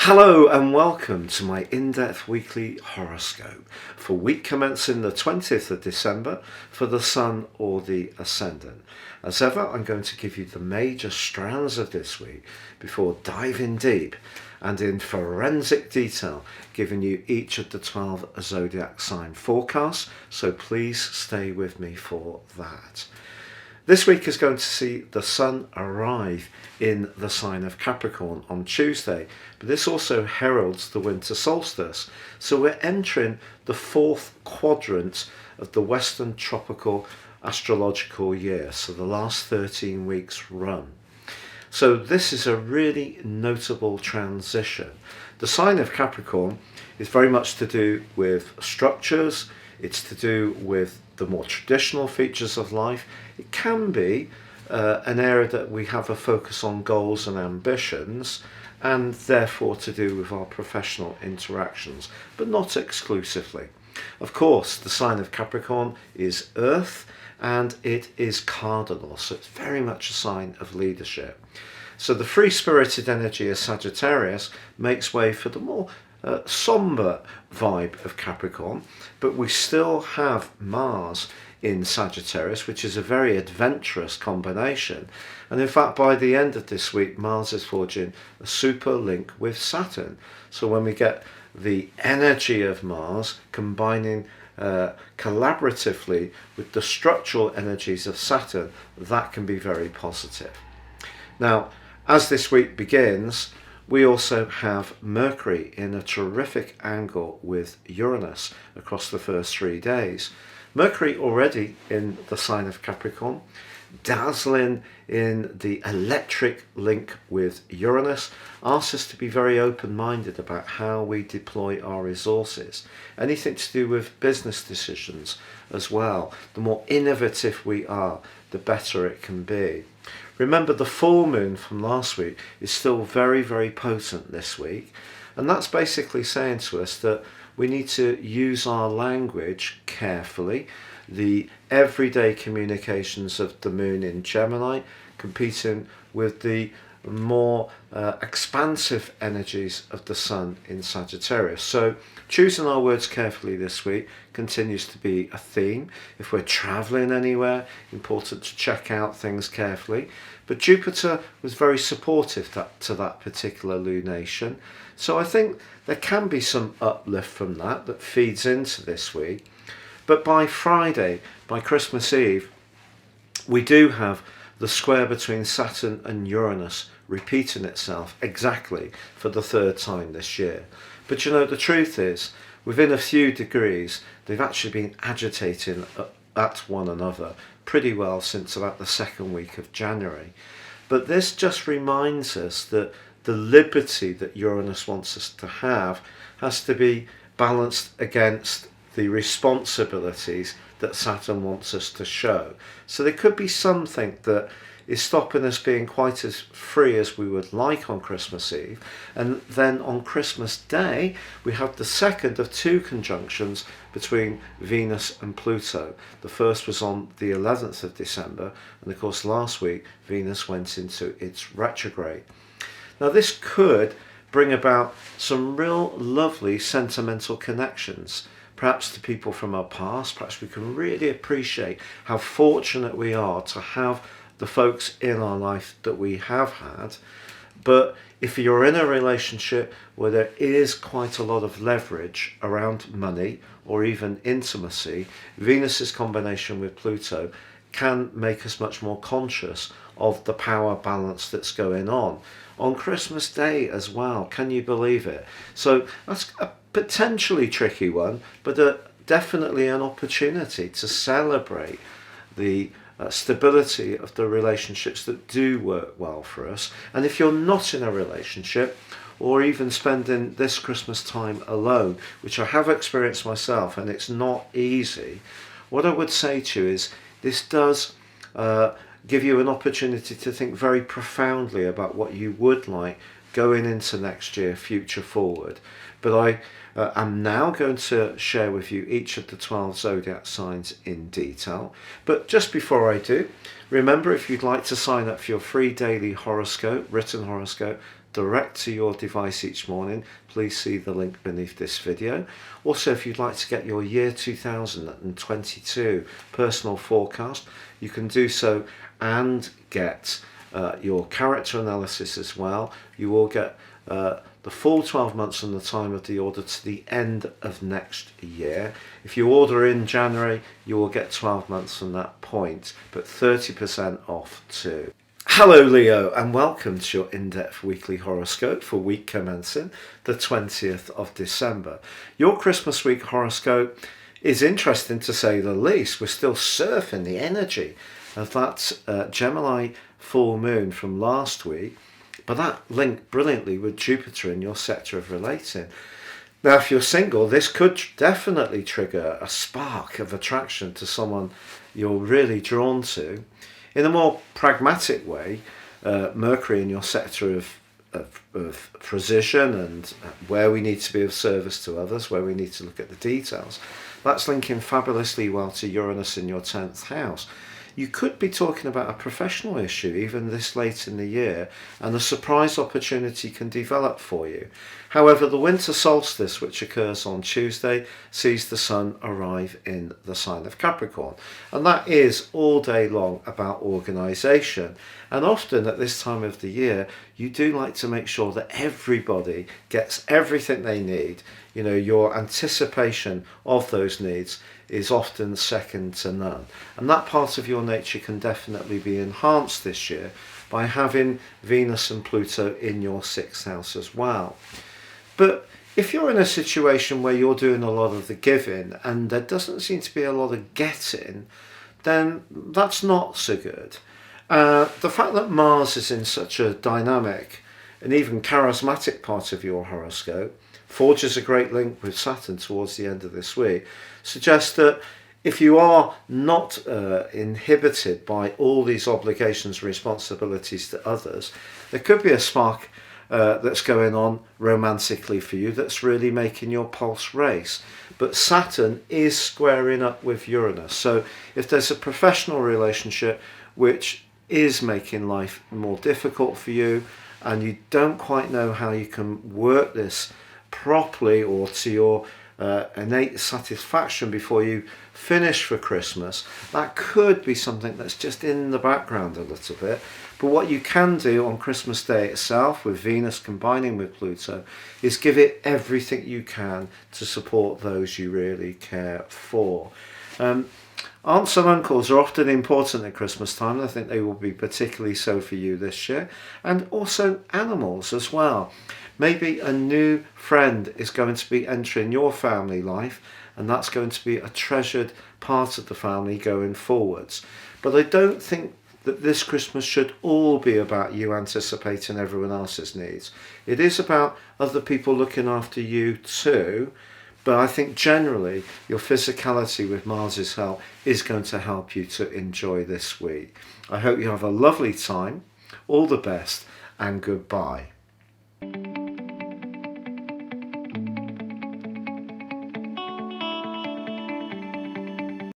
Hello and welcome to my in-depth weekly horoscope for week commencing the 20th of December for the Sun or the Ascendant. As ever, I'm going to give you the major strands of this week before diving deep and in forensic detail giving you each of the 12 zodiac sign forecasts, so please stay with me for that. This week is going to see the Sun arrive in the sign of Capricorn on Tuesday, but this also heralds the winter solstice. So we're entering the fourth quadrant of the Western tropical astrological year, so the last 13 weeks run. So this is a really notable transition. The sign of Capricorn is very much to do with structures, it's to do with the more traditional features of life. It can be an area that we have a focus on goals and ambitions, and therefore to do with our professional interactions, but not exclusively. Of course, the sign of Capricorn is Earth, and it is cardinal, so it's very much a sign of leadership. So the free-spirited energy of Sagittarius makes way for the more somber vibe of Capricorn, but we still have Mars in Sagittarius, which is a very adventurous combination. And in fact, by the end of this week, Mars is forging a super link with Saturn. So when we get the energy of Mars combining collaboratively with the structural energies of Saturn, that can be very positive. Now, as this week begins, we also have Mercury in a terrific angle with Uranus across the first 3 days. Mercury already in the sign of Capricorn, dazzling in the electric link with Uranus, asks us to be very open-minded about how we deploy our resources. Anything to do with business decisions as well. The more innovative we are, the better it can be. Remember, the full moon from last week is still very, very potent this week. And that's basically saying to us that we need to use our language carefully. The everyday communications of the moon in Gemini competing with the more expansive energies of the Sun in Sagittarius. So choosing our words carefully this week continues to be a theme. If we're traveling anywhere, important to check out things carefully. But Jupiter was very supportive to that particular lunation. So I think there can be some uplift from that feeds into this week. But by Friday, by Christmas Eve, we do have the square between Saturn and Uranus repeating itself exactly for the third time this year. But you know, the truth is, within a few degrees, they've actually been agitating at one another pretty well since about the second week of January. But this just reminds us that the liberty that Uranus wants us to have has to be balanced against the responsibilities that Saturn wants us to show. So there could be something that is stopping us being quite as free as we would like on Christmas Eve. And then on Christmas Day, we have the second of two conjunctions between Venus and Pluto. The first was on the 11th of December, and of course last week Venus went into its retrograde. Now this could bring about some real lovely sentimental connections, perhaps to people from our past. Perhaps we can really appreciate how fortunate we are to have the folks in our life that we have had. But if you're in a relationship where there is quite a lot of leverage around money or even intimacy, Venus's combination with Pluto can make us much more conscious of the power balance that's going on Christmas Day as well. Can you believe it? So that's a potentially tricky one, but definitely an opportunity to celebrate the stability of the relationships that do work well for us. And if you're not in a relationship, or even spending this Christmas time alone, which I have experienced myself, and it's not easy, what I would say to you is this does give you an opportunity to think very profoundly about what you would like going into next year, future forward. But I am now going to share with you each of the 12 zodiac signs in detail. But just before I do, remember, if you'd like to sign up for your free daily horoscope, written horoscope, direct to your device each morning, please see the link beneath this video. Also, if you'd like to get your year 2022 personal forecast, you can do so and get your character analysis as well. You will get the full 12 months from the time of the order to the end of next year. If you order in January, you will get 12 months from that point, but 30% off too. Hello Leo, and welcome to your in-depth weekly horoscope for week commencing the 20th of December. Your Christmas week horoscope is interesting to say the least. We're still surfing the energy of that Gemini full moon from last week, but that linked brilliantly with Jupiter in your sector of relating. Now, if you're single, this could definitely trigger a spark of attraction to someone you're really drawn to. In a more pragmatic way, Mercury in your sector of precision and where we need to be of service to others, where we need to look at the details, that's linking fabulously well to Uranus in your 10th house. You could be talking about a professional issue even this late in the year, and a surprise opportunity can develop for you. However, the winter solstice, which occurs on Tuesday, sees the sun arrive in the sign of Capricorn, and that is all day long about organisation. And often at this time of the year, you do like to make sure that everybody gets everything they need. You know, your anticipation of those needs is often second to none. And that part of your nature can definitely be enhanced this year by having Venus and Pluto in your 6th house as well. But if you're in a situation where you're doing a lot of the giving and there doesn't seem to be a lot of getting, then that's not so good. The fact that Mars is in such a dynamic and even charismatic part of your horoscope forges a great link with Saturn towards the end of this week, suggests that if you are not inhibited by all these obligations and responsibilities to others, there could be a spark that's going on romantically for you that's really making your pulse race. But Saturn is squaring up with Uranus, so if there's a professional relationship which is making life more difficult for you and you don't quite know how you can work this properly or to your innate satisfaction before you finish for Christmas, that could be something that's just in the background a little bit. But what you can do on Christmas Day itself, with Venus combining with Pluto, is give it everything you can to support those you really care for. Aunts and uncles are often important at Christmas time, and I think they will be particularly so for you this year. And also animals as well. Maybe a new friend is going to be entering your family life, and that's going to be a treasured part of the family going forwards. But I don't think that this Christmas should all be about you anticipating everyone else's needs. It is about other people looking after you too, but I think generally your physicality with Mars's help is going to help you to enjoy this week. I hope you have a lovely time, all the best, and goodbye.